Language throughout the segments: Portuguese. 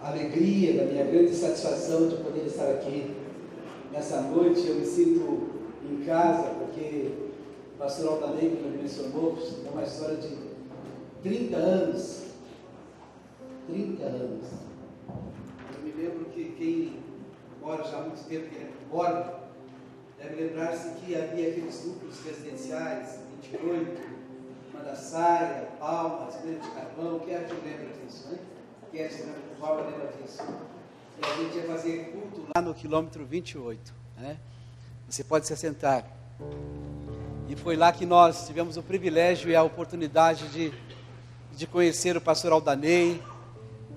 alegria, da minha grande satisfação de poder estar aqui nessa noite. Eu me sinto em casa, porque o pastor Aldanei, como ele mencionou, é uma história de 30 anos. 30 anos. Eu me lembro que quem mora já há muito tempo, quem é mora, deve lembrar-se que havia aqueles núcleos residenciais, 28, Mandaçaia, Palmas, Grande de Carvão. Quem é que lembra disso, né? Quem é que lembra disso? E a gente ia fazer culto lá no quilômetro 28, né? Você pode se assentar. E foi lá que nós tivemos o privilégio e a oportunidade de conhecer o pastor Aldanei.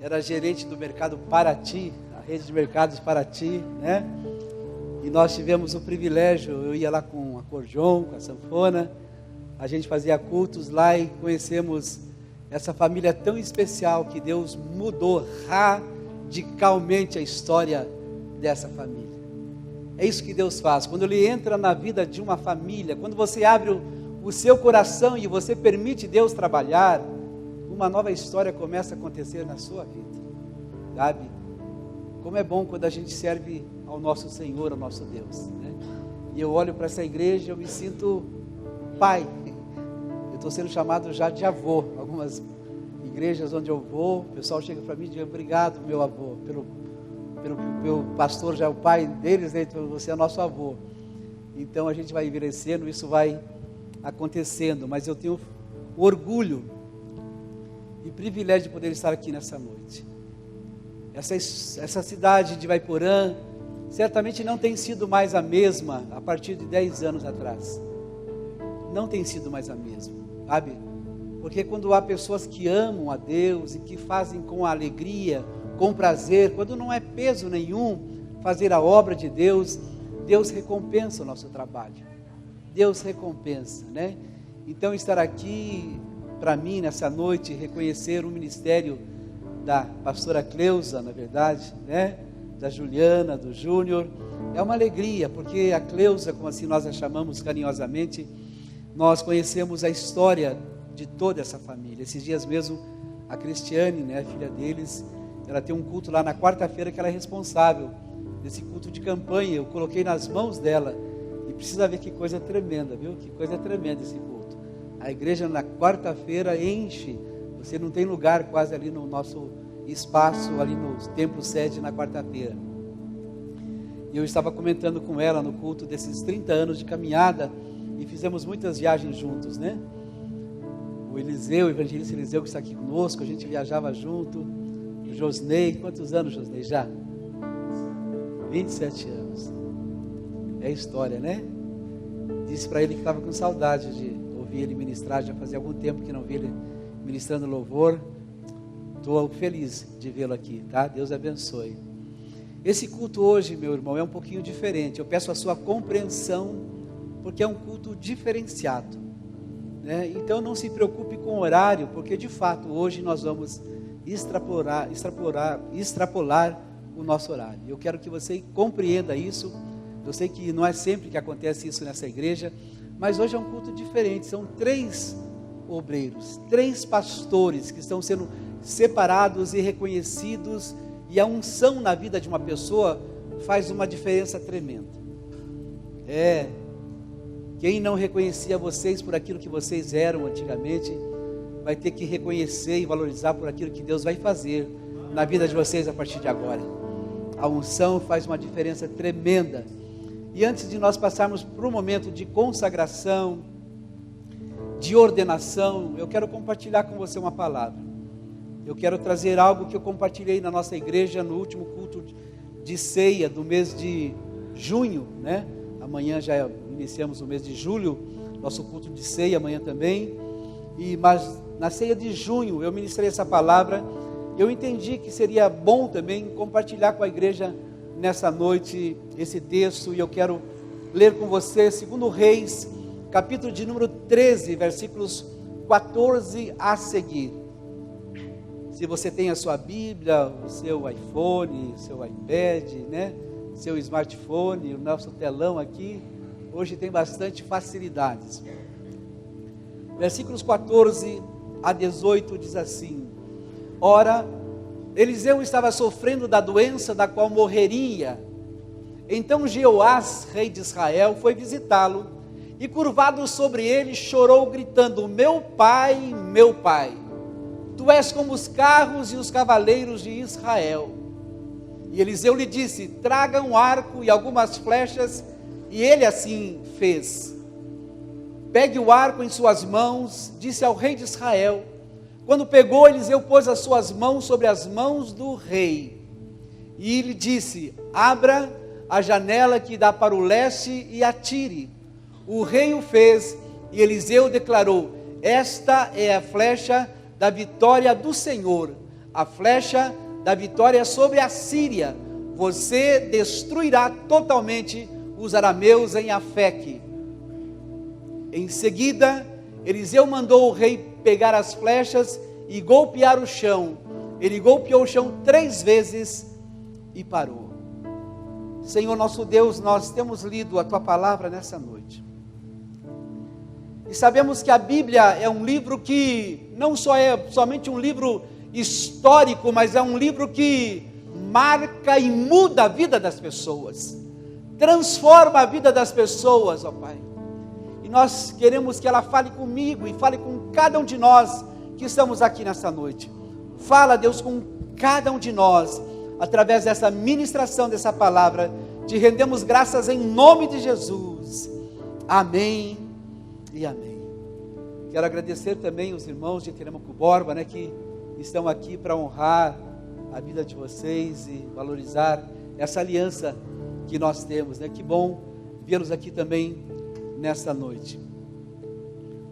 Era gerente do mercado Paraty, a rede de mercados Paraty, né? E nós tivemos o privilégio, eu ia lá com a acordeon, com a sanfona, a gente fazia cultos lá e conhecemos essa família tão especial que Deus mudou radicalmente a história dessa família. É isso que Deus faz, quando Ele entra na vida de uma família, quando você abre o seu coração e você permite Deus trabalhar, uma nova história começa a acontecer na sua vida, sabe? Como é bom quando a gente serve ao nosso Senhor, ao nosso Deus, né? E eu olho para essa igreja e eu me sinto pai. Eu estou sendo chamado já de avô. Algumas igrejas onde eu vou, o pessoal chega para mim e diz: obrigado, meu avô, pelo meu pastor já é o pai deles, né? Então você é nosso avô. Então a gente vai envelhecendo, isso vai acontecendo, mas eu tenho orgulho e privilégio de poder estar aqui nessa noite. Essa cidade de Ivaiporã certamente não tem sido mais a mesma a partir de 10 anos atrás. Não tem sido mais a mesma, sabe? Porque quando há pessoas que amam a Deus e que fazem com alegria, com prazer, quando não é peso nenhum fazer a obra de Deus, Deus recompensa o nosso trabalho. Deus recompensa, né? Então estar aqui para mim nessa noite, reconhecer o ministério da pastora Cleusa, na verdade, né? Da Juliana, do Júnior, é uma alegria, porque a Cleusa, como assim nós a chamamos carinhosamente, nós conhecemos a história de toda essa família. Esses dias mesmo, a Cristiane, né, a filha deles, ela tem um culto lá na quarta-feira que ela é responsável desse culto de campanha. Eu coloquei nas mãos dela e precisa ver que coisa tremenda, viu? Que coisa tremenda esse culto. A igreja na quarta-feira enche, você não tem lugar quase ali no nosso espaço, ali no templo sede na quarta-feira. E eu estava comentando com ela no culto desses 30 anos de caminhada, e fizemos muitas viagens juntos, né? O Eliseu, o evangelista Eliseu que está aqui conosco, a gente viajava junto. O Josnei, quantos anos, Josnei, já? 27 anos. É história, né? Disse para ele que estava com saudade de ouvir ele ministrar, já fazia algum tempo que não vi ele ministrando louvor. Estou feliz de vê-lo aqui, tá? Deus abençoe. Esse culto hoje, meu irmão, é um pouquinho diferente. Eu peço a sua compreensão, porque é um culto diferenciado, né? Então não se preocupe com o horário, porque de fato hoje nós vamos extrapolar o nosso horário. Eu quero que você compreenda isso. Eu sei que não é sempre que acontece isso nessa igreja, mas hoje é um culto diferente. São 3 obreiros, 3 pastores que estão sendo separados e reconhecidos, e a unção na vida de uma pessoa faz uma diferença tremenda. Quem não reconhecia vocês por aquilo que vocês eram antigamente, vai ter que reconhecer e valorizar por aquilo que Deus vai fazer na vida de vocês a partir de agora. A unção faz uma diferença tremenda. E antes de nós passarmos para um momento de consagração, de ordenação, eu quero compartilhar com você uma palavra. Eu quero trazer algo que eu compartilhei na nossa igreja no último culto de ceia do mês de junho, né? Amanhã já iniciamos o mês de julho, nosso culto de ceia amanhã também. Mas na ceia de junho eu ministrei essa palavra. Eu entendi que seria bom também compartilhar com a igreja nessa noite esse texto, e eu quero ler com você 2 Reis, capítulo de número 13, versículos 14 a seguir. Se você tem a sua Bíblia, o seu iPhone, seu iPad, né, seu smartphone, o nosso telão aqui, hoje tem bastante facilidades. Versículos 14 a 18 diz assim: Ora, Eliseu estava sofrendo da doença da qual morreria. Então Jeoás, rei de Israel, foi visitá-lo e, curvado sobre ele, chorou, gritando: meu pai, tu és como os carros e os cavaleiros de Israel. E Eliseu lhe disse: traga um arco e algumas flechas. E ele assim fez. Pegue o arco em suas mãos, disse ao rei de Israel. Quando pegou, Eliseu pôs as suas mãos sobre as mãos do rei. E lhe disse: abra a janela que dá para o leste e atire. O rei o fez, e Eliseu declarou: esta é a flecha da vitória do Senhor, a flecha da vitória sobre a Síria. Você destruirá totalmente os arameus em Afeque. Em seguida, Eliseu mandou o rei pegar as flechas e golpear o chão. Ele golpeou o chão 3 vezes e parou. Senhor nosso Deus, nós temos lido a Tua palavra nessa noite. E sabemos que a Bíblia é um livro que não só é somente um livro histórico, mas é um livro que marca e muda a vida das pessoas. Transforma a vida das pessoas, ó Pai. E nós queremos que ela fale comigo e fale com cada um de nós que estamos aqui nessa noite. Fala, Deus, com cada um de nós, através dessa ministração dessa palavra. Te rendemos graças em nome de Jesus. Amém e amém. Quero agradecer também os irmãos de Telêmaco Borba, que estão aqui para honrar a vida de vocês e valorizar essa aliança que nós temos, Que bom vê-los aqui também nesta noite.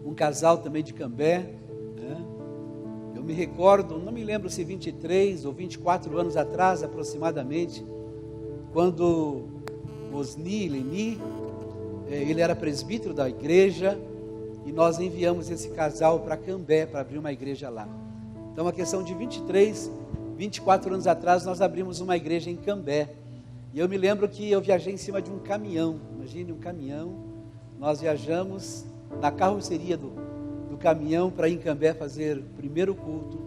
Um casal também de Cambé, Eu me recordo, não me lembro se 23 ou 24 anos atrás aproximadamente, quando Osni Leni, ele era presbítero da igreja, e nós enviamos esse casal para Cambé, para abrir uma igreja lá. Então, uma questão de 23, 24 anos atrás, nós abrimos uma igreja em Cambé. E eu me lembro que eu viajei em cima de um caminhão. Imagine um caminhão. Nós viajamos na carroceria do caminhão para ir em Cambé fazer o primeiro culto.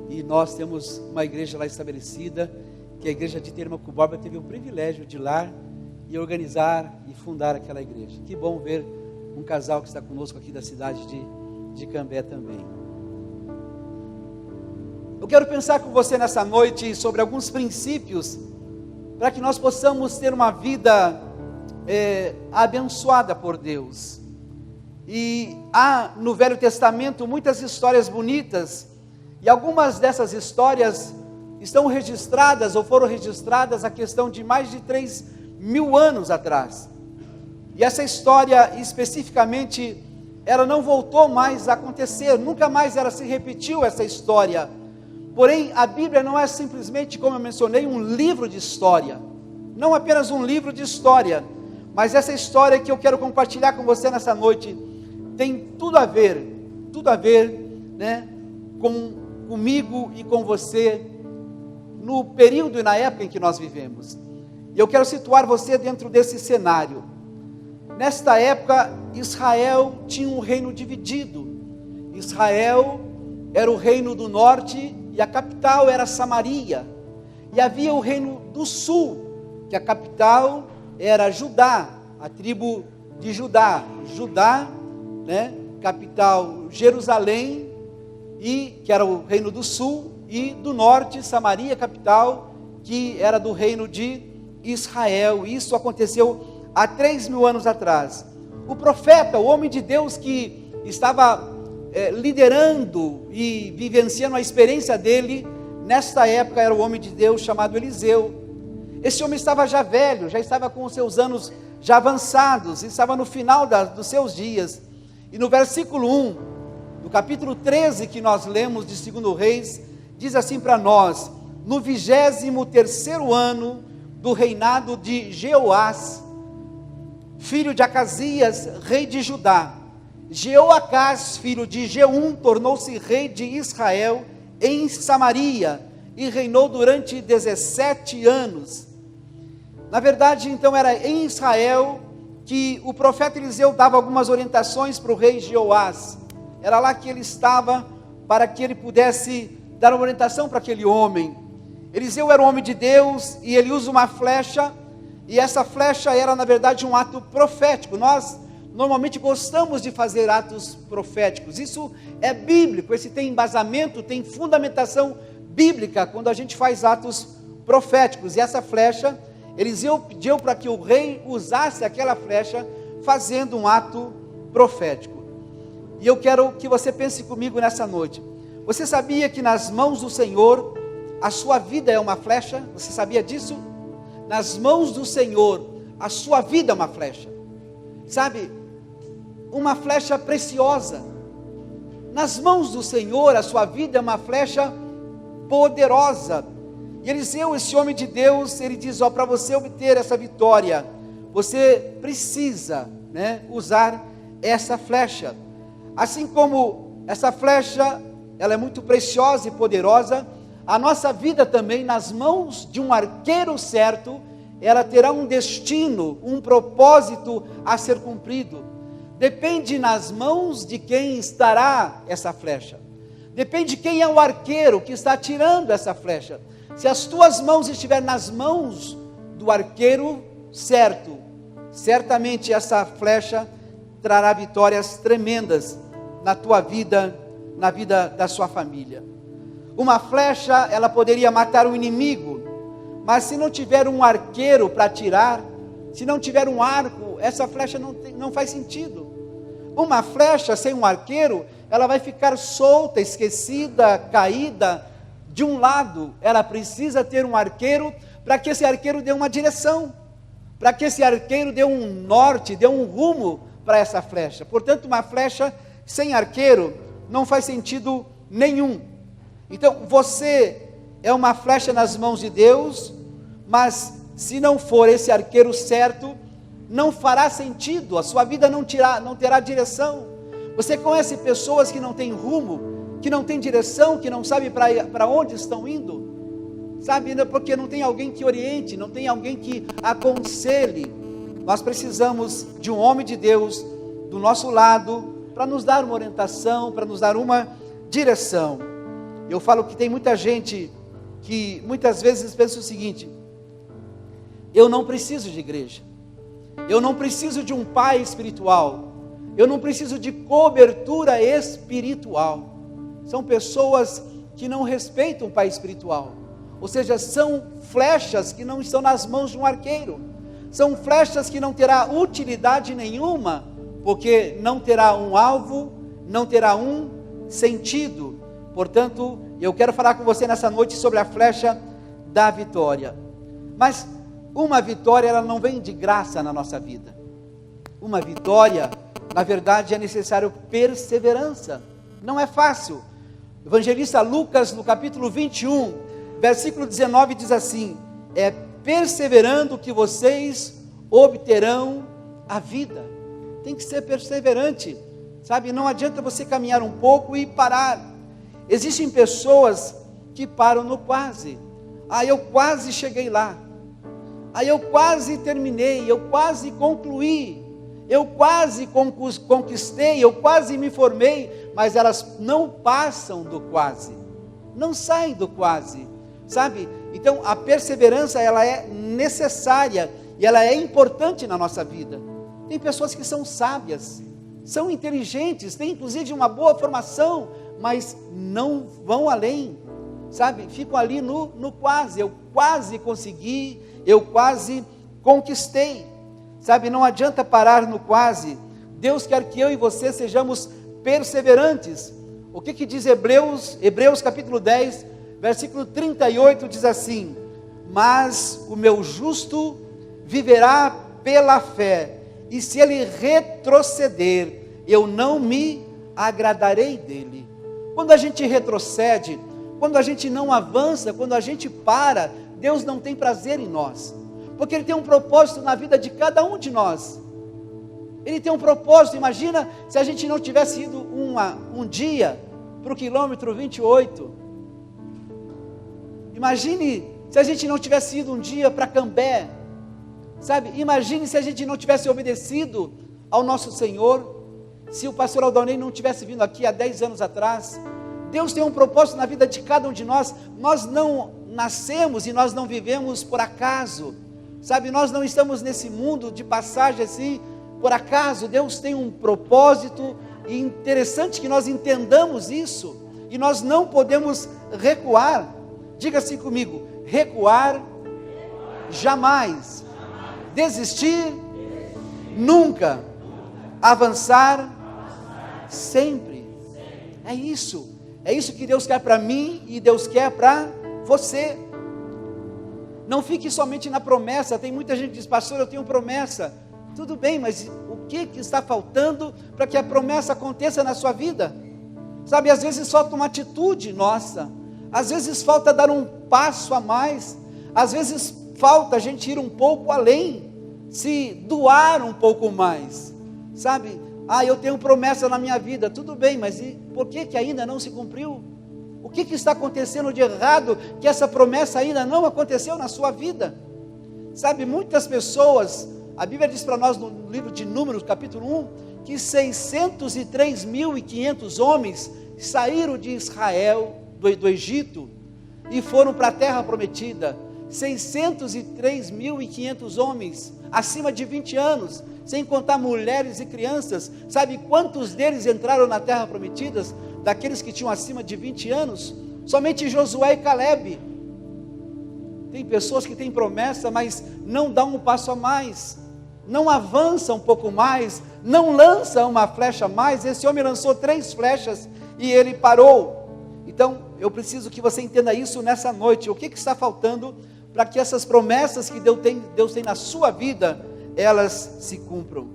E nós temos uma igreja lá estabelecida, que a igreja de Telêmaco Borba teve o privilégio de ir lá e organizar e fundar aquela igreja. Que bom ver um casal que está conosco aqui da cidade de Cambé também. Eu quero pensar com você nessa noite sobre alguns princípios para que nós possamos ter uma vida abençoada por Deus. E há no Velho Testamento muitas histórias bonitas, e algumas dessas histórias estão registradas ou foram registradas a questão de mais de 3.000 anos atrás. E essa história especificamente, ela não voltou mais a acontecer, nunca mais ela se repetiu essa história. Porém, a Bíblia não é simplesmente, como eu mencionei, um livro de história. Não apenas um livro de história, mas essa história que eu quero compartilhar com você nessa noite, tem tudo a ver, comigo e com você, no período e na época em que nós vivemos. E eu quero situar você dentro desse cenário. Nesta época, Israel tinha um reino dividido. Israel era o reino do norte, e a capital era Samaria. E havia o reino do sul, que a capital era Judá, a tribo de Judá. Judá, capital Jerusalém, e que era o reino do sul, e do norte Samaria, capital, que era do reino de Israel. Isso aconteceu há 3.000 anos atrás. O profeta, o homem de Deus que estava liderando e vivenciando a experiência dele, nesta época era o homem de Deus chamado Eliseu. Esse homem estava já velho, já estava com os seus anos já avançados, estava no final dos seus dias. E no versículo 1, do capítulo 13 que nós lemos de 2 Reis, diz assim para nós: no 23º ano do reinado de Jeoás, filho de Acasias, rei de Judá, Jeoacás, filho de Jeum, tornou-se rei de Israel em Samaria e reinou durante 17 anos. Na verdade, então, era em Israel que o profeta Eliseu dava algumas orientações para o rei Jeoás. Era lá que ele estava para que ele pudesse dar uma orientação para aquele homem. Eliseu era um homem de Deus e ele usa uma flecha, e essa flecha era na verdade um ato profético. Nós normalmente gostamos de fazer atos proféticos, isso é bíblico, esse tem embasamento, tem fundamentação bíblica quando a gente faz atos proféticos. E essa flecha, Eliseu pediu para que o rei usasse aquela flecha fazendo um ato profético. E eu quero que você pense comigo nessa noite. Você sabia que nas mãos do Senhor a sua vida é uma flecha? Você sabia disso? Nas mãos do Senhor a sua vida é uma flecha, sabe? Uma flecha preciosa. Nas mãos do Senhor a sua vida é uma flecha poderosa. E Eliseu, esse homem de Deus, ele diz: para você obter essa vitória, você precisa, usar essa flecha. Assim como essa flecha, ela é muito preciosa e poderosa, a nossa vida também, nas mãos de um arqueiro certo, ela terá um destino, um propósito a ser cumprido. Depende nas mãos de quem estará essa flecha. Depende quem é o arqueiro que está atirando essa flecha. Se as tuas mãos estiverem nas mãos do arqueiro certo, certamente essa flecha trará vitórias tremendas na tua vida, na vida da sua família. Uma flecha, ela poderia matar o inimigo, mas se não tiver um arqueiro para atirar, se não tiver um arco, essa flecha não faz sentido. Uma flecha sem um arqueiro, ela vai ficar solta, esquecida, caída de um lado. Ela precisa ter um arqueiro para que esse arqueiro dê uma direção, para que esse arqueiro dê um norte, dê um rumo para essa flecha. Portanto, uma flecha sem arqueiro não faz sentido nenhum. Então, você é uma flecha nas mãos de Deus, mas se não for esse arqueiro certo, não fará sentido, a sua vida não terá direção. Você conhece pessoas que não têm rumo, que não têm direção, que não sabem para onde estão indo? Sabe, porque não tem alguém que oriente, não tem alguém que aconselhe. Nós precisamos de um homem de Deus do nosso lado, para nos dar uma orientação, para nos dar uma direção. Eu falo que tem muita gente que muitas vezes pensa o seguinte: eu não preciso de igreja, eu não preciso de um pai espiritual, eu não preciso de cobertura espiritual. São pessoas que não respeitam o pai espiritual, ou seja, são flechas que não estão nas mãos de um arqueiro, são flechas que não terá utilidade nenhuma, porque não terá um alvo, não terá um sentido. Portanto, eu quero falar com você nessa noite sobre a flecha da vitória. Mas uma vitória, ela não vem de graça na nossa vida. Uma vitória, na verdade, é necessário perseverança. Não é fácil. O evangelista Lucas, no capítulo 21, versículo 19, diz assim: é perseverando que vocês obterão a vida. Tem que ser perseverante, sabe? Não adianta você caminhar um pouco e parar. Existem pessoas que param no quase. Eu quase cheguei lá. Eu quase terminei, eu quase concluí, eu quase conquistei, eu quase me formei, mas elas não passam do quase, não saem do quase, sabe? Então a perseverança, ela é necessária e ela é importante na nossa vida. Tem pessoas que são sábias, são inteligentes, têm inclusive uma boa formação, mas não vão além, sabe? Ficam ali no quase. Eu quase consegui, eu quase conquistei, sabe? Não adianta parar no quase. Deus quer que eu e você sejamos perseverantes. O que diz Hebreus capítulo 10, versículo 38, diz assim: mas o meu justo viverá pela fé, e se ele retroceder, eu não me agradarei dele. Quando a gente retrocede, quando a gente não avança, quando a gente para, Deus não tem prazer em nós, porque Ele tem um propósito na vida de cada um de nós. Ele tem um propósito. Imagina se a gente não tivesse ido um dia para o quilômetro 28. Imagine se a gente não tivesse ido um dia para Cambé, sabe? Imagine se a gente não tivesse obedecido ao nosso Senhor, se o pastor Aldonei não tivesse vindo aqui há 10 anos atrás. Deus tem um propósito na vida de cada um de nós. Nós nascemos e nós não vivemos por acaso, sabe, nós não estamos nesse mundo de passagem assim, por acaso. Deus tem um propósito, e interessante que nós entendamos isso, e nós não podemos recuar. Diga assim comigo: recuar jamais, desistir nunca, avançar sempre. É isso que Deus quer para mim e Deus quer para você. Não fique somente na promessa. Tem muita gente que diz: pastor, eu tenho promessa. Tudo bem, mas o que está faltando para que a promessa aconteça na sua vida? Sabe, às vezes falta uma atitude nossa, às vezes falta dar um passo a mais, às vezes falta a gente ir um pouco além, se doar um pouco mais, sabe? Eu tenho promessa na minha vida. Tudo bem, mas e por que ainda não se cumpriu? O que está acontecendo de errado, que essa promessa ainda não aconteceu na sua vida? Sabe, muitas pessoas, a Bíblia diz para nós no livro de Números, capítulo 1, que 603.500 homens saíram de Israel, do Egito, e foram para a terra prometida. 603.500 homens, acima de 20 anos, sem contar mulheres e crianças. Sabe quantos deles entraram na terra prometida? Daqueles que tinham acima de 20 anos, somente Josué e Caleb. Tem pessoas que têm promessa, mas não dão um passo a mais, não avançam um pouco mais, não lançam uma flecha a mais. Esse homem lançou 3 flechas e ele parou. Então, eu preciso que você entenda isso nessa noite. O que está faltando para que essas promessas que Deus tem na sua vida, elas se cumpram?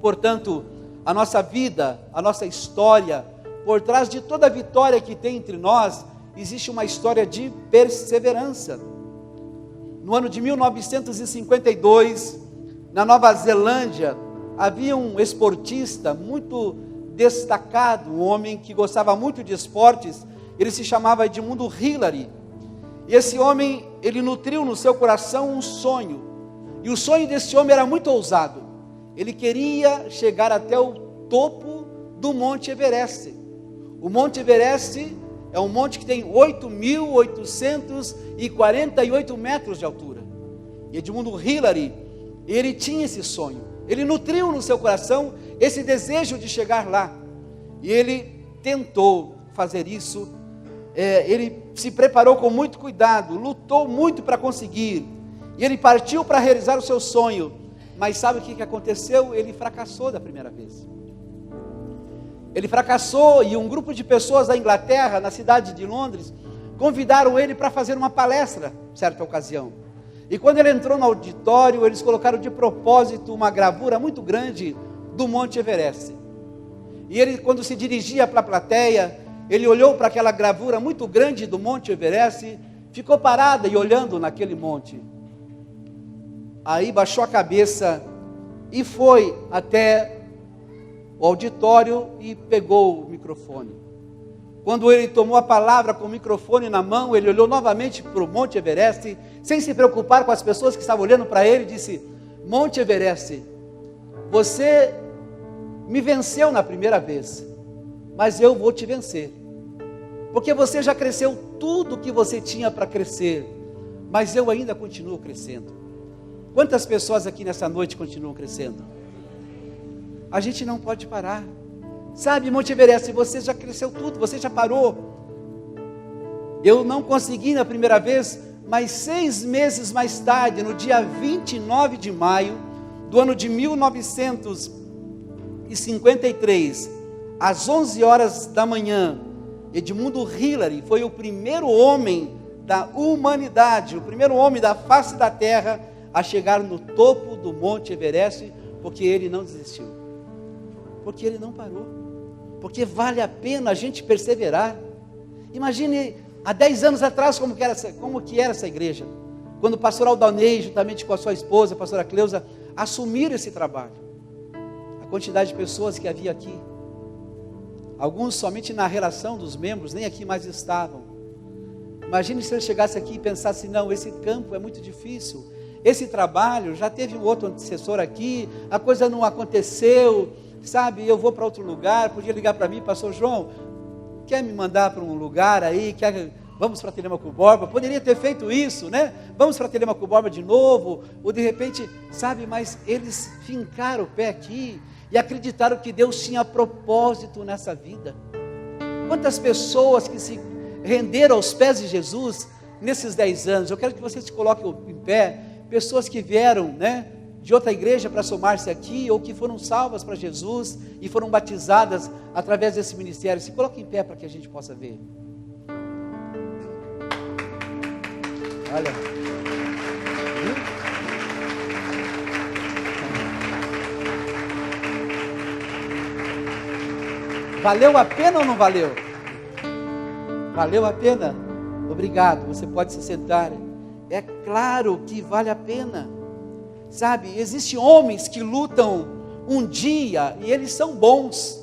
Portanto, a nossa vida, a nossa história, por trás de toda vitória que tem entre nós, existe uma história de perseverança. No ano de 1952, na Nova Zelândia, havia um esportista muito destacado, um homem que gostava muito de esportes. Ele se chamava Edmundo Hillary. E esse homem, ele nutriu no seu coração um sonho. E o sonho desse homem era muito ousado. Ele queria chegar até o topo do Monte Everest. O Monte Everest é um monte que tem 8.848 metros de altura. E Edmundo Hillary, ele tinha esse sonho. Ele nutriu no seu coração esse desejo de chegar lá. E ele tentou fazer isso. Ele se preparou com muito cuidado, lutou muito para conseguir. E ele partiu para realizar o seu sonho. Mas sabe o que aconteceu? Ele fracassou da primeira vez. Ele fracassou, e um grupo de pessoas da Inglaterra, na cidade de Londres, convidaram ele para fazer uma palestra, certa ocasião. E quando ele entrou no auditório, eles colocaram de propósito uma gravura muito grande do Monte Everest. E ele, quando se dirigia para a plateia, ele olhou para aquela gravura muito grande do Monte Everest, ficou parado e olhando naquele monte. Aí baixou a cabeça e foi até o auditório e pegou o microfone. Quando ele tomou a palavra com o microfone na mão, ele olhou novamente para o Monte Everest, sem se preocupar com as pessoas que estavam olhando para ele, e disse: Monte Everest, você me venceu na primeira vez, mas eu vou te vencer, porque você já cresceu tudo que você tinha para crescer, mas eu ainda continuo crescendo. Quantas pessoas aqui nessa noite continuam crescendo? A gente não pode parar. Sabe, Monte Everest, você já cresceu tudo, você já parou. Eu não consegui na primeira vez, mas 6 meses mais tarde, no dia 29 de maio do ano de 1953, às 11 horas da manhã, Edmundo Hillary foi o primeiro homem da humanidade, o primeiro homem da face da terra a chegar no topo do Monte Everest, porque ele não desistiu, porque ele não parou, porque vale a pena a gente perseverar. Imagine há 10 anos atrás como que era essa igreja, quando o pastor Aldanei, juntamente com a sua esposa, a pastora Cleusa, assumiram esse trabalho. A quantidade de pessoas que havia aqui, alguns somente na relação dos membros, nem aqui mais estavam. Imagine se ele chegasse aqui e pensasse: não, esse campo é muito difícil, esse trabalho, já teve um outro antecessor aqui, a coisa não aconteceu, sabe, eu vou para outro lugar. Podia ligar para mim: pastor João, quer me mandar para um lugar aí, quer Vamos para Telêmaco Borba, poderia ter feito isso, né? Vamos para Telêmaco Borba de novo, ou de repente, sabe, mas eles fincaram o pé aqui e acreditaram que Deus tinha propósito nessa vida. Quantas pessoas que se renderam aos pés de Jesus nesses 10 anos, eu quero que você se coloque em pé, pessoas que vieram, né, de outra igreja para somar-se aqui, ou que foram salvas para Jesus e foram batizadas através desse ministério. Se coloque em pé para que a gente possa ver. Olha, valeu a pena ou não valeu? Valeu a pena? Obrigado, você pode se sentar. É claro que vale a pena. Sabe, existem homens que lutam um dia e eles são bons.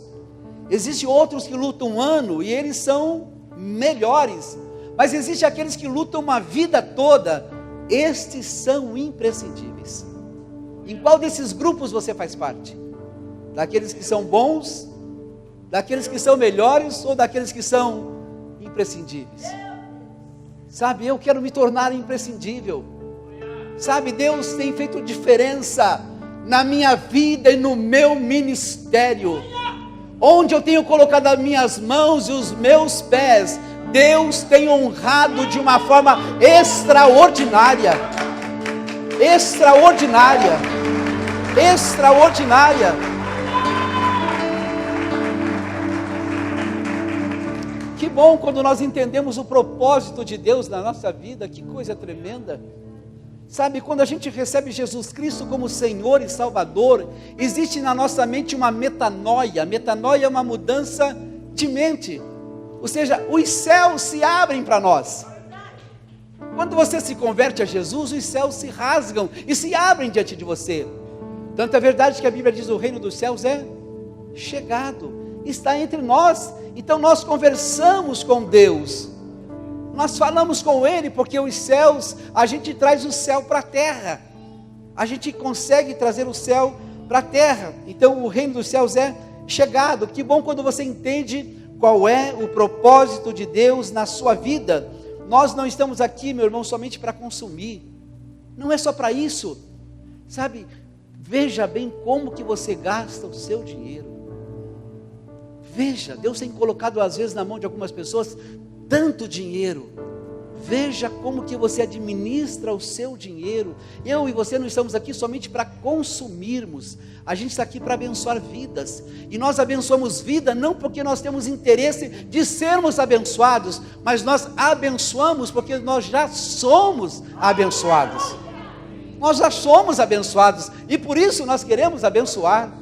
Existem outros que lutam um ano e eles são melhores. Mas existem aqueles que lutam uma vida toda. Estes são imprescindíveis. Em qual desses grupos você faz parte? Daqueles que são bons, daqueles que são melhores ou daqueles que são imprescindíveis? Sabe, eu quero me tornar imprescindível. Sabe, Deus tem feito diferença na minha vida e no meu ministério. Onde eu tenho colocado as minhas mãos e os meus pés, Deus tem honrado de uma forma extraordinária. Extraordinária. Extraordinária. Que bom quando nós entendemos o propósito de Deus na nossa vida, que coisa tremenda. Sabe, quando a gente recebe Jesus Cristo como Senhor e Salvador, existe na nossa mente uma metanoia. Metanoia é uma mudança de mente. Ou seja, os céus se abrem para nós. Quando você se converte a Jesus, os céus se rasgam e se abrem diante de você. Tanto é verdade que a Bíblia diz: o reino dos céus é chegado, está entre nós. Então nós conversamos com Deus, nós falamos com Ele, porque os céus, a gente traz o céu para a terra, a gente consegue trazer o céu para a terra. Então o reino dos céus é chegado. Que bom quando você entende qual é o propósito de Deus na sua vida. Nós não estamos aqui, meu irmão, somente para consumir, não é só para isso, sabe? Veja bem como que você gasta o seu dinheiro. Veja, Deus tem colocado às vezes na mão de algumas pessoas tanto dinheiro. Veja como que você administra o seu dinheiro. Eu e você não estamos aqui somente para consumirmos, a gente está aqui para abençoar vidas. E nós abençoamos vida não porque nós temos interesse de sermos abençoados, mas nós abençoamos porque nós já somos abençoados. Nós já somos abençoados e por isso nós queremos abençoar.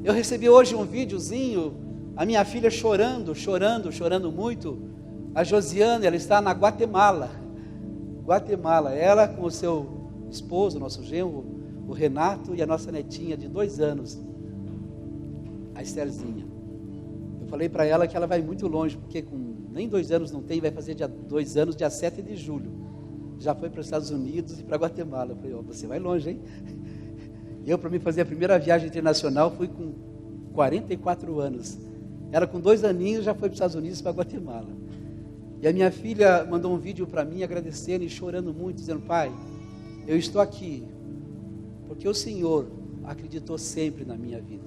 Eu recebi hoje um videozinho, a minha filha chorando muito. A Josiane, ela está na Guatemala, ela com o seu esposo, nosso genro, o Renato, e a nossa netinha de 2 anos, a Estherzinha. Eu falei para ela que ela vai muito longe, porque com nem 2 anos não tem, vai fazer 2 anos, dia 7 de julho. Já foi para os Estados Unidos e para Guatemala. Eu falei: você vai longe, hein? Eu, para mim fazer a primeira viagem internacional, fui com 44 anos. Ela com 2 aninhos já foi para os Estados Unidos e para Guatemala. E a minha filha mandou um vídeo para mim, agradecendo e chorando muito, dizendo: pai, eu estou aqui porque o Senhor acreditou sempre na minha vida.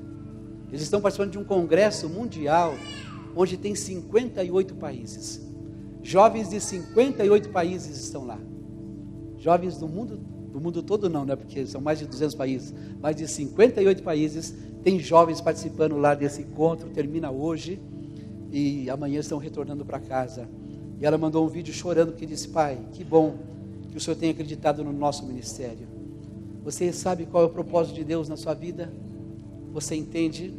Eles estão participando de um congresso mundial, onde tem 58 países. Jovens de 58 países estão lá. Jovens do mundo todo não, né? Porque são mais de 200 países, mais de 58 países, tem jovens participando lá desse encontro, termina hoje, e amanhã estão retornando para casa. E ela mandou um vídeo chorando, porque disse: pai, que bom que o Senhor tenha acreditado no nosso ministério. Você sabe qual é o propósito de Deus na sua vida? Você entende?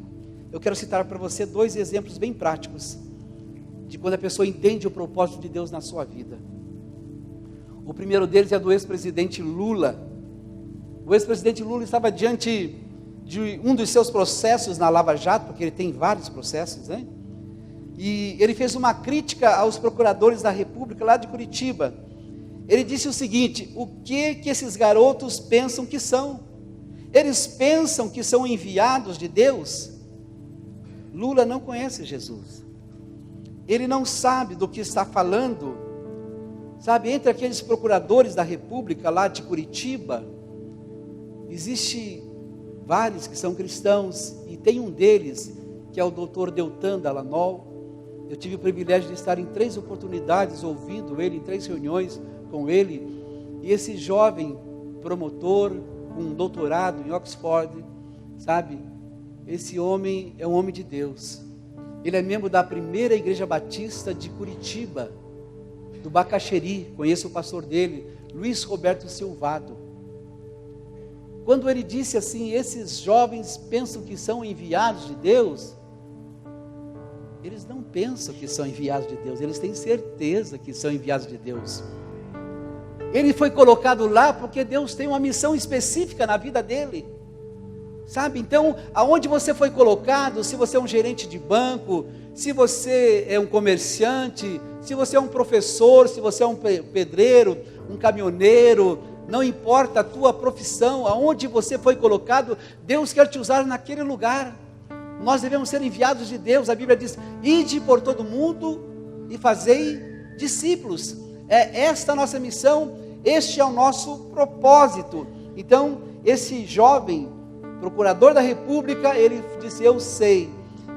Eu quero citar para você 2 exemplos bem práticos, de quando a pessoa entende o propósito de Deus na sua vida. O primeiro deles é do ex-presidente Lula. O ex-presidente Lula estava diante de um dos seus processos na Lava Jato, porque ele tem vários processos, né? E ele fez uma crítica aos procuradores da República lá de Curitiba. Ele disse o seguinte: o que esses garotos pensam que são? Eles pensam que são enviados de Deus? Lula não conhece Jesus. ele não sabe do que está falando. Sabe, entre aqueles procuradores da República lá de Curitiba, existe vários que são cristãos, e tem um deles, que é o Dr. Deltan Dallagnol. Eu tive o privilégio de estar em 3 oportunidades ouvindo ele, em 3 reuniões com ele, e esse jovem promotor, com um doutorado em Oxford, sabe, esse homem é um homem de Deus. Ele é membro da primeira Igreja Batista de Curitiba, do Bacaxeri. Conheço o pastor dele, Luiz Roberto Silvado. Quando ele disse assim, esses jovens pensam que são enviados de Deus, eles não pensam que são enviados de Deus, eles têm certeza que são enviados de Deus. Ele foi colocado lá porque Deus tem uma missão específica na vida dele. Sabe, então, aonde você foi colocado, se você é um gerente de banco, se você é um comerciante, se você é um professor, se você é um pedreiro, um caminhoneiro, não importa a tua profissão, aonde você foi colocado, Deus quer te usar naquele lugar. Nós devemos ser enviados de Deus. A Bíblia diz, ide por todo mundo e fazei discípulos. É esta a nossa missão, este é o nosso propósito. Então, esse jovem procurador da República, ele disse, eu sei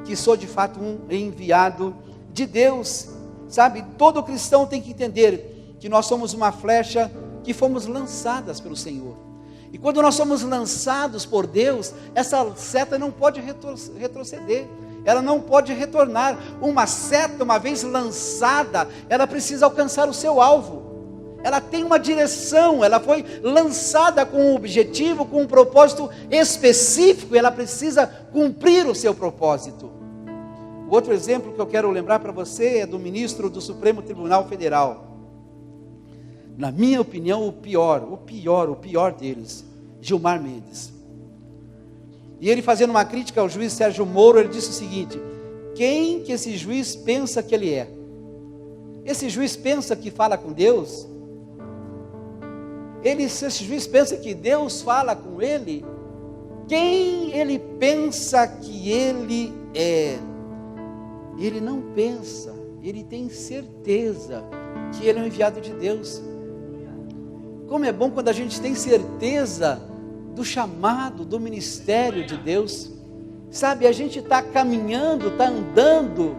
que sou de fato um enviado de Deus. Sabe, todo cristão tem que entender que nós somos uma flecha que fomos lançadas pelo Senhor. E quando nós somos lançados por Deus, essa seta não pode retroceder, ela não pode retornar. Uma seta, uma vez lançada, ela precisa alcançar o seu alvo. Ela tem uma direção, ela foi lançada com um objetivo, com um propósito específico, ela precisa cumprir o seu propósito. O outro exemplo que eu quero lembrar para você é do ministro do Supremo Tribunal Federal. Na minha opinião, o pior deles, Gilmar Mendes. E ele, fazendo uma crítica ao juiz Sérgio Moro, ele disse o seguinte: quem que esse juiz pensa que ele é? Esse juiz pensa que fala com Deus? Esse juiz pensa que Deus fala com ele? Quem ele pensa que ele é? Ele não pensa, ele tem certeza que ele é um enviado de Deus. Como é bom quando a gente tem certeza do chamado, do ministério de Deus. Sabe, a gente está caminhando, está andando,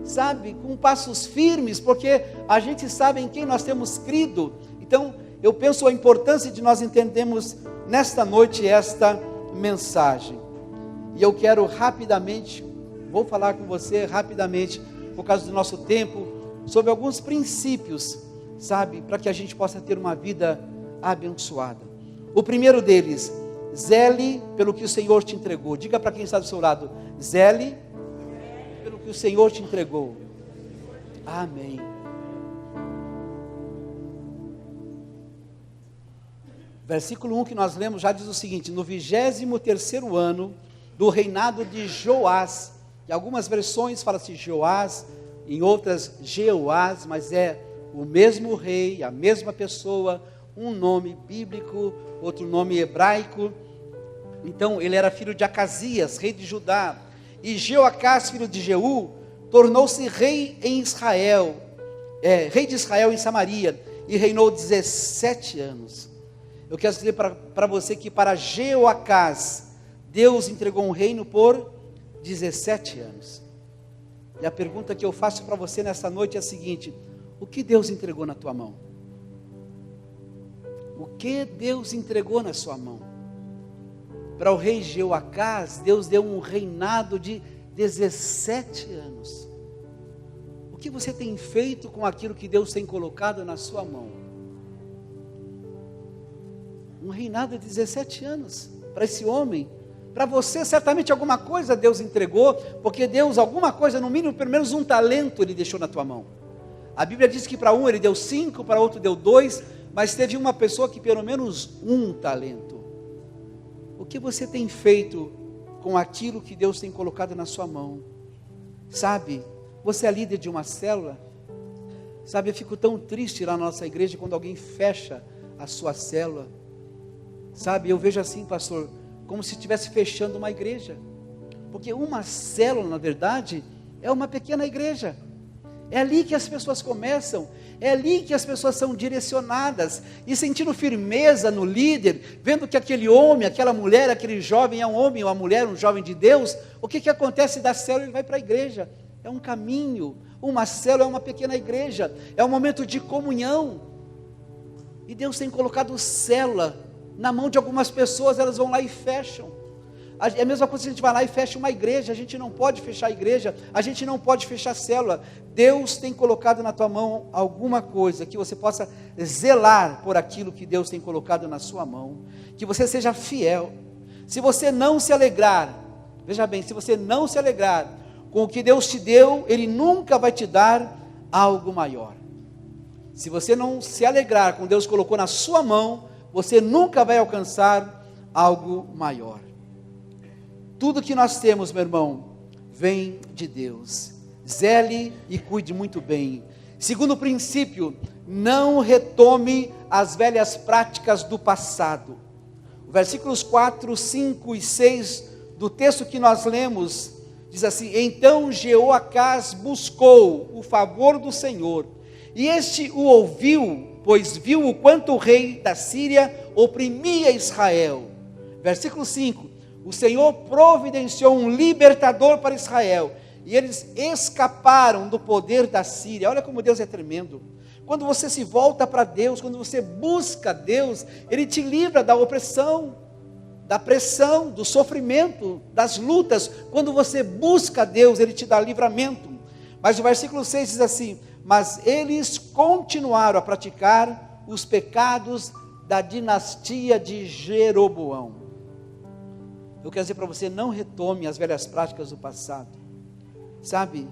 sabe, com passos firmes, porque a gente sabe em quem nós temos crido. Então, eu penso a importância de nós entendermos nesta noite esta mensagem. E eu quero rapidamente, vou falar com você rapidamente, por causa do nosso tempo, sobre alguns princípios, sabe, para que a gente possa ter uma vida abençoada. O primeiro deles, zele pelo que o Senhor te entregou. Diga para quem está do seu lado, zele pelo que o Senhor te entregou. Amém. Versículo 1 que nós lemos já diz o seguinte: no 23º ano do reinado de Joás. Em algumas versões fala-se Joás, em outras Jeoás, mas é o mesmo rei, a mesma pessoa, um nome bíblico, outro nome hebraico. Então ele era filho de Acasias, rei de Judá, e Jeoacás, filho de Jeú, tornou-se rei em Israel, rei de Israel em Samaria, e reinou 17 anos. Eu quero dizer para você que para Jeoacás, Deus entregou um reino por 17 anos. E a pergunta que eu faço para você nessa noite é a seguinte: o que Deus entregou na tua mão? O que Deus entregou na sua mão? Para o rei Jeoacás, Deus deu um reinado de 17 anos. O que você tem feito com aquilo que Deus tem colocado na sua mão? Um reinado de 17 anos para esse homem. Para você, certamente alguma coisa Deus entregou, porque Deus, alguma coisa, no mínimo, pelo menos um talento Ele deixou na tua mão. A Bíblia diz que para um Ele deu 5, para outro deu 2, mas teve uma pessoa que pelo menos um talento. O que você tem feito com aquilo que Deus tem colocado na sua mão? Sabe, você é líder de uma célula? Sabe, eu fico tão triste lá na nossa igreja quando alguém fecha a sua célula. Sabe, eu vejo assim, pastor, como se estivesse fechando uma igreja, porque uma célula, na verdade, é uma pequena igreja. É ali que as pessoas começam, é ali que as pessoas são direcionadas, e sentindo firmeza no líder, vendo que aquele homem, aquela mulher, aquele jovem é um homem, uma mulher, um jovem de Deus, o que acontece da célula? Ele vai para a igreja, é um caminho, uma célula é uma pequena igreja, é um momento de comunhão, e Deus tem colocado célula na mão de algumas pessoas, elas vão lá e fecham. É a mesma coisa que a gente vai lá e fecha uma igreja. A gente não pode fechar a igreja, a gente não pode fechar a célula. Deus tem colocado na tua mão alguma coisa, que você possa zelar por aquilo que Deus tem colocado na sua mão, que você seja fiel. Se você não se alegrar, veja bem, se você não se alegrar com o que Deus te deu, Ele nunca vai te dar algo maior. Se você não se alegrar com o que Deus colocou na sua mão, você nunca vai alcançar algo maior. Tudo que nós temos, meu irmão, vem de Deus. Zele e cuide muito bem. Segundo princípio, não retome as velhas práticas do passado. Versículos 4, 5 e 6 do texto que nós lemos, diz assim: então Jeoacás buscou o favor do Senhor, e este o ouviu, pois viu o quanto o rei da Síria oprimia Israel. Versículo 5, o Senhor providenciou um libertador para Israel, e eles escaparam do poder da Síria. Olha como Deus é tremendo. Quando você se volta para Deus, quando você busca Deus, Ele te livra da opressão, da pressão, do sofrimento, das lutas. Quando você busca Deus, Ele te dá livramento. Mas o versículo 6 diz assim: mas eles continuaram a praticar os pecados da dinastia de Jeroboão. Eu quero dizer para você, não retome as velhas práticas do passado. Sabe,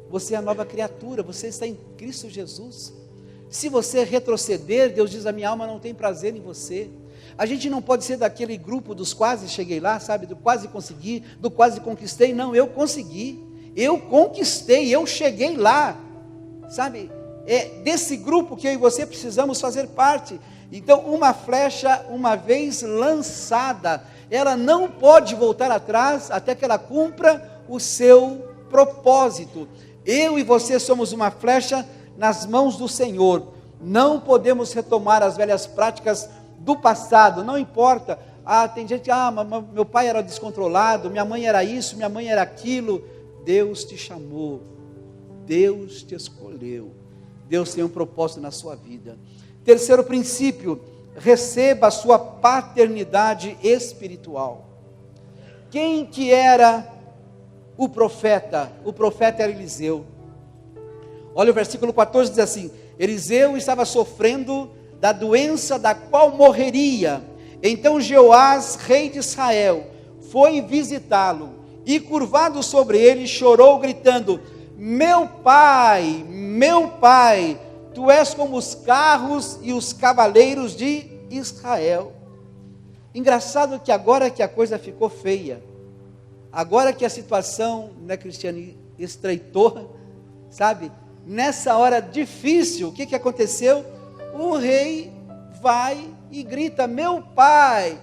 você é a nova criatura, você está em Cristo Jesus. Se você retroceder, Deus diz: a minha alma não tem prazer em você. A gente não pode ser daquele grupo dos quase cheguei lá, sabe, do quase consegui, do quase conquistei. Não, eu consegui, eu conquistei, eu cheguei lá, sabe, é desse grupo que eu e você precisamos fazer parte. Então, uma flecha, uma vez lançada, ela não pode voltar atrás até que ela cumpra o seu propósito. Eu e você somos uma flecha nas mãos do Senhor. Não podemos retomar as velhas práticas do passado, não importa. Tem gente, meu pai era descontrolado, minha mãe era isso, minha mãe era aquilo. Deus te chamou, Deus te escolheu, Deus tem um propósito na sua vida. Terceiro princípio, receba a sua paternidade espiritual. Quem que era o profeta? O profeta era Eliseu. Olha o versículo 14, diz assim: Eliseu estava sofrendo da doença da qual morreria. Então Jeoás, rei de Israel, foi visitá-lo, e curvado sobre ele, chorou gritando: meu pai, tu és como os carros e os cavaleiros de Israel. Engraçado que agora que a coisa ficou feia, agora que a situação, né, Cristiane, estreitou, sabe, nessa hora difícil, o que aconteceu? O rei vai e grita: meu pai,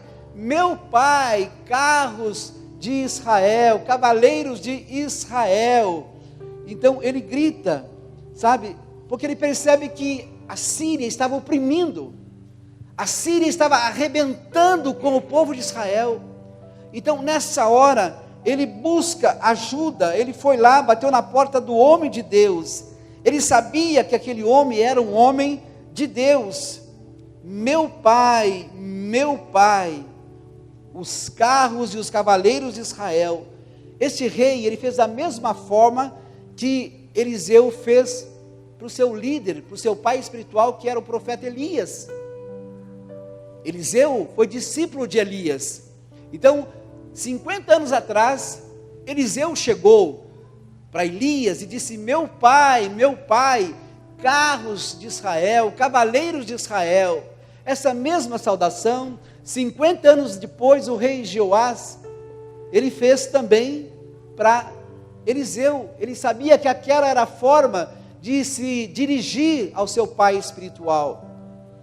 carros de Israel, cavaleiros de Israel. Então ele grita, sabe, porque ele percebe que a Síria estava oprimindo, a Síria estava arrebentando com o povo de Israel. Então nessa hora ele busca ajuda, ele foi lá, bateu na porta do homem de Deus. Ele sabia que aquele homem era um homem de Deus. Meu pai, os carros e os cavaleiros de Israel. Este rei, ele fez da mesma forma que Eliseu fez para o seu líder, para o seu pai espiritual, que era o profeta Elias. Eliseu foi discípulo de Elias. Então, 50 anos atrás, Eliseu chegou para Elias e disse: meu pai, carros de Israel, cavaleiros de Israel. Essa mesma saudação, 50 anos depois, o rei Jeoás, ele fez também para Eliseu. Ele sabia que aquela era a forma de se dirigir ao seu pai espiritual.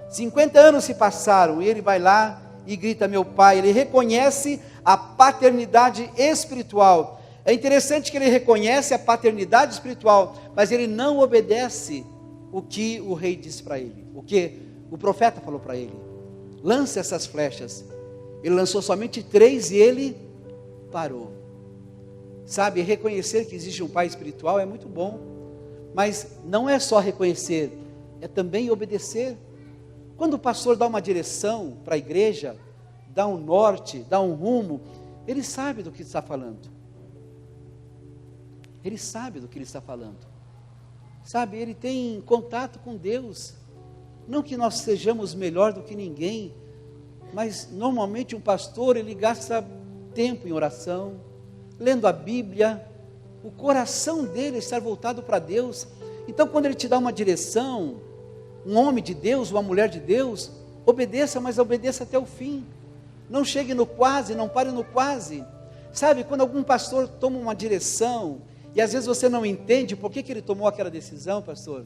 50 anos se passaram e ele vai lá e grita: meu pai. Ele reconhece a paternidade espiritual. É interessante que ele reconhece a paternidade espiritual, mas ele não obedece o que o rei disse para ele, o que o profeta falou para ele: lance essas flechas. Ele lançou somente 3 e ele parou. Sabe, reconhecer que existe um pai espiritual é muito bom, mas não é só reconhecer, é também obedecer. Quando o pastor dá uma direção para a igreja, dá um norte, dá um rumo, ele sabe do que está falando. Ele sabe do que ele está falando. Sabe, ele tem contato com Deus. Não que nós sejamos melhor do que ninguém, mas normalmente um pastor, ele gasta tempo em oração, lendo a Bíblia, o coração dele está voltado para Deus. Então quando ele te dá uma direção, um homem de Deus, uma mulher de Deus, obedeça, mas obedeça até o fim. Não chegue no quase, não pare no quase. Sabe, quando algum pastor toma uma direção, e às vezes você não entende por que ele tomou aquela decisão, pastor.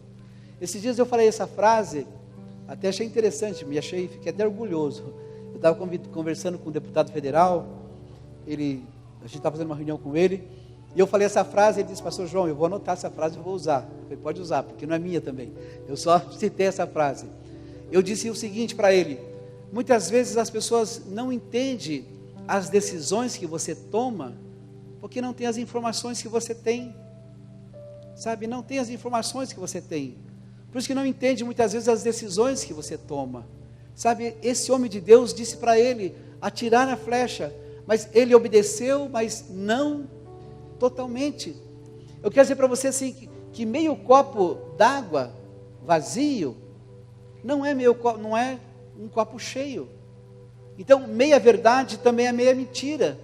Esses dias eu falei essa frase, até achei interessante, fiquei até orgulhoso. Eu estava conversando com um deputado federal, a gente estava fazendo uma reunião com ele, e eu falei essa frase, ele disse: pastor João, eu vou anotar essa frase e vou usar. Eu falei: pode usar, porque não é minha também, eu só citei essa frase. Eu disse o seguinte para ele: muitas vezes as pessoas não entendem as decisões que você toma, porque não tem as informações que você tem, sabe, não tem as informações que você tem, por isso que não entende muitas vezes as decisões que você toma, sabe. Esse homem de Deus disse para ele atirar a flecha, mas ele obedeceu, mas não totalmente. Eu quero dizer para você assim, que meio copo d'água vazio, não é um copo cheio. Então meia verdade também é meia mentira.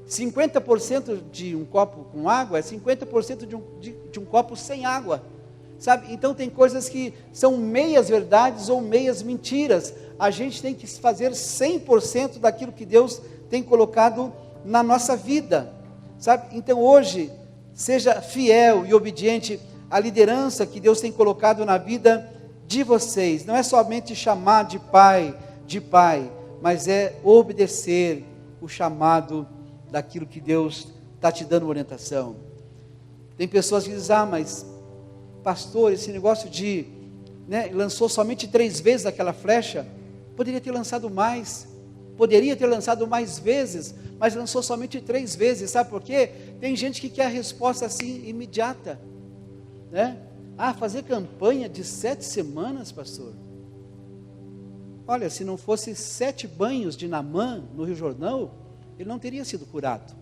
50% de um copo com água é 50% de um copo sem água, sabe? Então tem coisas que são meias verdades ou meias mentiras. A gente tem que fazer 100% daquilo que Deus tem colocado na nossa vida, sabe? Então hoje, seja fiel e obediente à liderança que Deus tem colocado na vida de vocês. Não é somente chamar de pai, mas é obedecer o chamado daquilo que Deus está te dando orientação. Tem pessoas que dizem: mas pastor, esse negócio de, lançou somente 3 vezes aquela flecha, poderia ter lançado mais vezes, mas lançou somente 3 vezes, sabe por quê? Tem gente que quer a resposta assim, imediata, fazer campanha de 7 semanas, pastor. Olha, se não fosse 7 banhos de Naamã no Rio Jordão, ele não teria sido curado.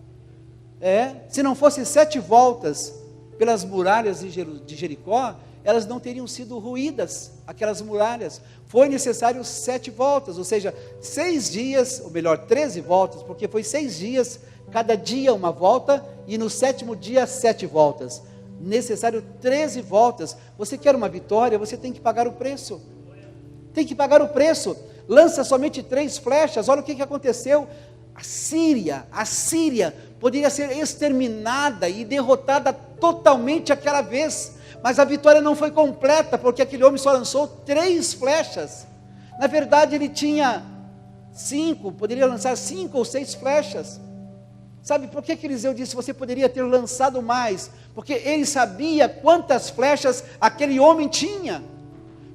Se não fosse 7 voltas pelas muralhas de Jericó, elas não teriam sido ruídas, aquelas muralhas. Foi necessário 7 voltas, ou seja, 6 dias, ou melhor, 13 voltas, porque foi 6 dias, cada dia uma volta, e no 7º dia 7 voltas. Necessário 13 voltas. Você quer uma vitória, você tem que pagar o preço. Tem que pagar o preço. Lança somente 3 flechas, olha o que aconteceu. A Síria poderia ser exterminada e derrotada totalmente aquela vez, mas a vitória não foi completa, porque aquele homem só lançou 3 flechas. Na verdade ele tinha 5, poderia lançar 5 ou 6 flechas. Sabe por que Eliseu disse: você poderia ter lançado mais? Porque ele sabia quantas flechas aquele homem tinha.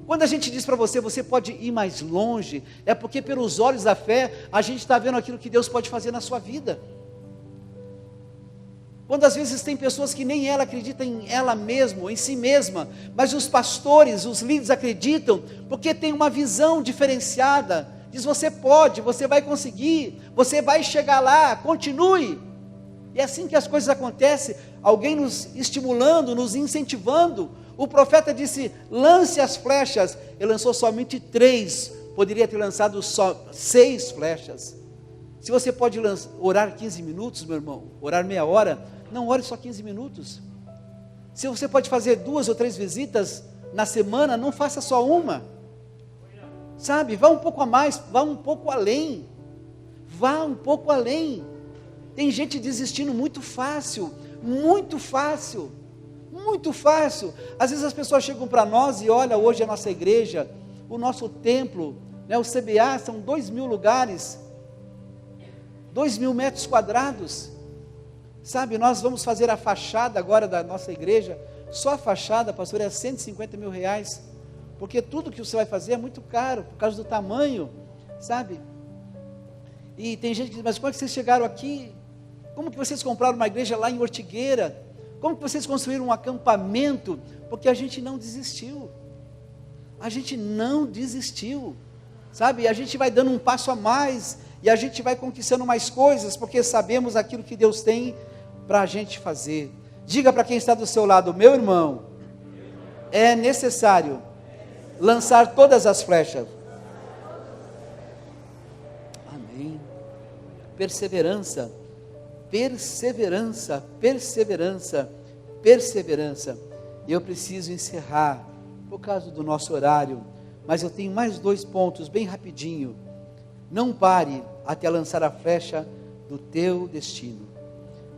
Quando a gente diz para você, você pode ir mais longe, é porque pelos olhos da fé, a gente está vendo aquilo que Deus pode fazer na sua vida. Quando às vezes tem pessoas que nem ela acredita em ela mesma, em si mesma, mas os pastores, os líderes acreditam, porque tem uma visão diferenciada, diz: você pode, você vai conseguir, você vai chegar lá, continue. E é assim que as coisas acontecem, alguém nos estimulando, nos incentivando. O profeta disse: lance as flechas. Ele lançou somente 3, poderia ter lançado só 6 flechas. Se você pode orar 15 minutos, meu irmão, orar meia hora, não ore só 15 minutos. Se você pode fazer 2 ou 3 visitas na semana, não faça só uma. Sabe, vá um pouco a mais, vá um pouco além. Vá um pouco além. Tem gente desistindo muito fácil, muito fácil. Muito fácil. Às vezes as pessoas chegam para nós e olha, hoje a nossa igreja, o nosso templo, o CBA, são 2.000 lugares, 2.000 metros quadrados. Sabe, nós vamos fazer a fachada agora da nossa igreja. Só a fachada, pastor, é 150 mil reais. Porque tudo que você vai fazer é muito caro, por causa do tamanho, sabe? E tem gente que diz, mas como é que vocês chegaram aqui? Como que vocês compraram uma igreja lá em Ortigueira? Como que vocês construíram um acampamento? Porque a gente não desistiu. A gente não desistiu, sabe? A gente vai dando um passo a mais, e a gente vai conquistando mais coisas, porque sabemos aquilo que Deus tem para a gente fazer. Diga para quem está do seu lado, meu irmão, é necessário lançar todas as flechas. Amém. Perseverança, perseverança, perseverança, perseverança. E eu preciso encerrar, por causa do nosso horário, mas eu tenho mais 2 pontos, bem rapidinho. Não pare até lançar a flecha do teu destino.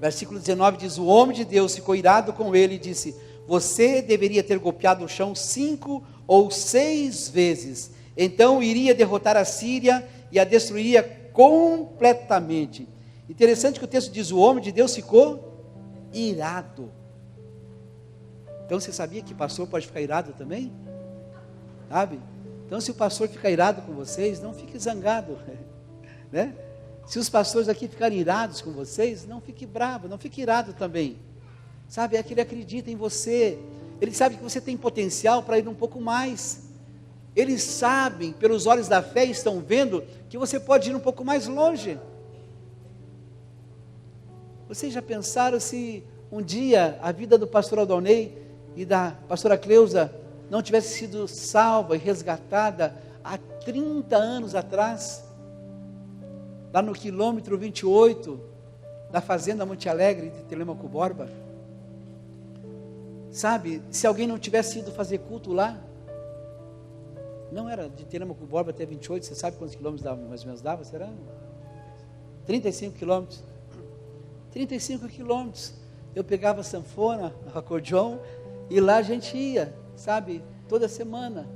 Versículo 19 diz, o homem de Deus ficou irado com ele e disse, você deveria ter golpeado o chão 5 ou 6 vezes, então iria derrotar a Síria e a destruiria completamente. Interessante que o texto diz, o homem de Deus ficou irado. Então você sabia que pastor pode ficar irado também? Sabe? Então se o pastor ficar irado com vocês, não fique zangado, né? Se os pastores aqui ficarem irados com vocês, não fique bravo, não fique irado também. Sabe, é que ele acredita em você. Ele sabe que você tem potencial para ir um pouco mais. Eles sabem, pelos olhos da fé, estão vendo que você pode ir um pouco mais longe. Vocês já pensaram se um dia a vida do pastor Aldonei e da pastora Cleusa não tivesse sido salva e resgatada há 30 anos atrás, lá no quilômetro 28 da fazenda Monte Alegre de Telêmaco Borba? Sabe, se alguém não tivesse ido fazer culto lá, não era de Telêmaco Borba até 28, você sabe quantos quilômetros dava, mais ou menos dava? Será? 35 quilômetros. 35 quilômetros. Eu pegava a sanfona, acordeon, e lá a gente ia, sabe, toda semana,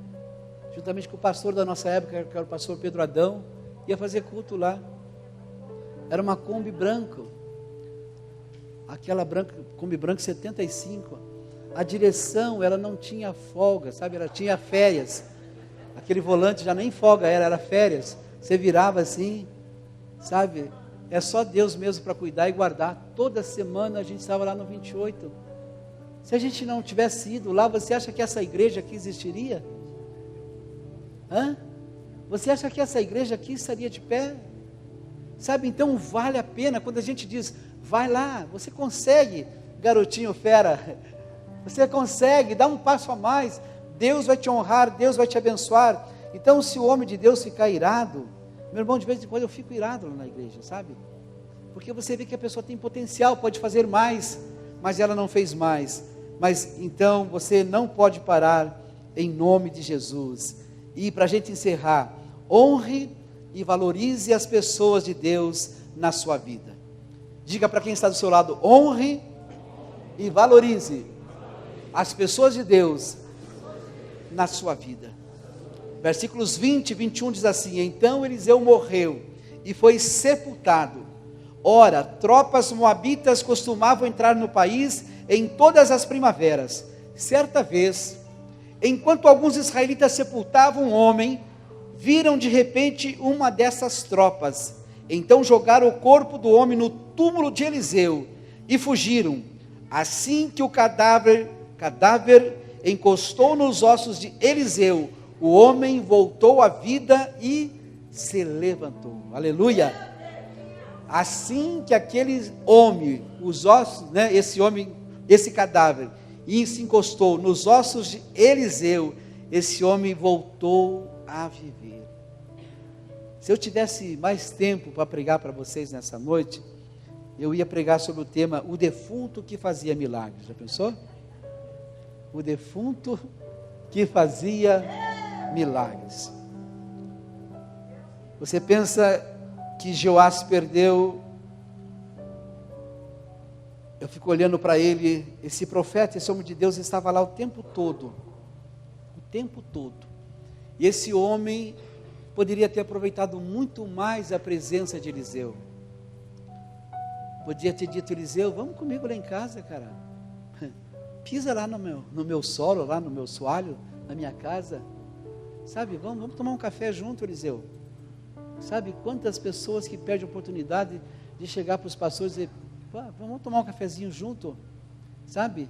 juntamente com o pastor da nossa época, que era o pastor Pedro Adão, ia fazer culto lá. Era uma Kombi branco, aquela Kombi branco 75, a direção, ela não tinha folga, sabe, ela tinha férias, aquele volante já nem folga era férias, você virava assim, sabe, é só Deus mesmo para cuidar e guardar. Toda semana a gente estava lá no 28, se a gente não tivesse ido lá, você acha que essa igreja aqui existiria? Você acha que essa igreja aqui estaria de pé? Sabe, então vale a pena, quando a gente diz, vai lá, você consegue, garotinho fera, você consegue, dá um passo a mais, Deus vai te honrar, Deus vai te abençoar. Então se o homem de Deus ficar irado, meu irmão, de vez em quando eu fico irado lá na igreja, sabe? Porque você vê que a pessoa tem potencial, pode fazer mais, mas ela não fez mais. Mas então você não pode parar em nome de Jesus. E para a gente encerrar, honre e valorize as pessoas de Deus na sua vida. Diga para quem está do seu lado, honre e valorize as pessoas de Deus na sua vida. Versículos 20 e 21 diz assim, então Eliseu morreu e foi sepultado. Ora, tropas moabitas costumavam entrar no país em todas as primaveras. Certa vez, enquanto alguns israelitas sepultavam um homem, viram de repente uma dessas tropas. Então jogaram o corpo do homem no túmulo de Eliseu e fugiram. Assim que o cadáver encostou nos ossos de Eliseu, o homem voltou à vida e se levantou. Aleluia! Assim que aquele homem, os ossos, né, esse cadáver, e se encostou nos ossos de Eliseu, esse homem voltou a viver. Se eu tivesse mais tempo para pregar para vocês nessa noite, eu ia pregar sobre o tema, o defunto que fazia milagres. Já pensou? O defunto que fazia milagres. Você pensa que Joás perdeu? Eu fico olhando para ele, esse profeta, esse homem de Deus estava lá o tempo todo, e esse homem poderia ter aproveitado muito mais a presença de Eliseu. Podia ter dito: Eliseu, vamos comigo lá em casa, cara. Pisa lá no meu solo, lá no meu soalho, na minha casa. Sabe, vamos tomar um café junto, Eliseu. Sabe, quantas pessoas que perdem a oportunidade de chegar para os pastores e dizer: vamos tomar um cafezinho junto. Sabe,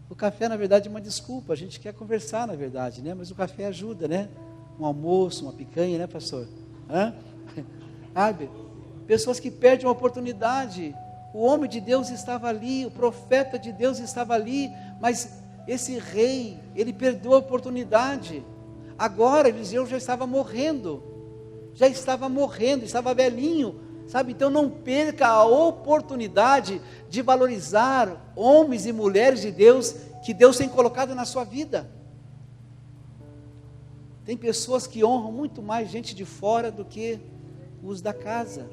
o café na verdade é uma desculpa, a gente quer conversar na verdade, né? Mas o café ajuda, né? Um almoço, uma picanha, né, pastor? Sabe, pessoas que perdem a oportunidade. O homem de Deus estava ali, o profeta de Deus estava ali, mas esse rei, ele perdeu a oportunidade. Agora Eliseu já estava morrendo, estava velhinho, sabe? Então não perca a oportunidade de valorizar homens e mulheres de Deus, que Deus tem colocado na sua vida. Tem pessoas que honram muito mais gente de fora do que os da casa.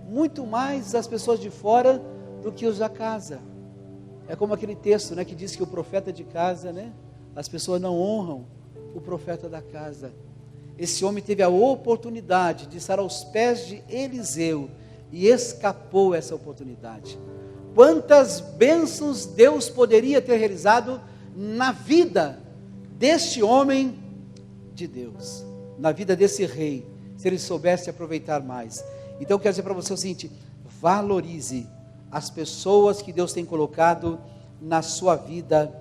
Muito mais as pessoas de fora do que os da casa. É como aquele texto, né, que diz que o profeta de casa, né, as pessoas não honram o profeta da casa. Esse homem teve a oportunidade de estar aos pés de Eliseu e escapou essa oportunidade. Quantas bênçãos Deus poderia ter realizado na vida deste homem de Deus, na vida desse rei, se ele soubesse aproveitar mais. Então eu quero dizer para você o seguinte: valorize as pessoas que Deus tem colocado na sua vida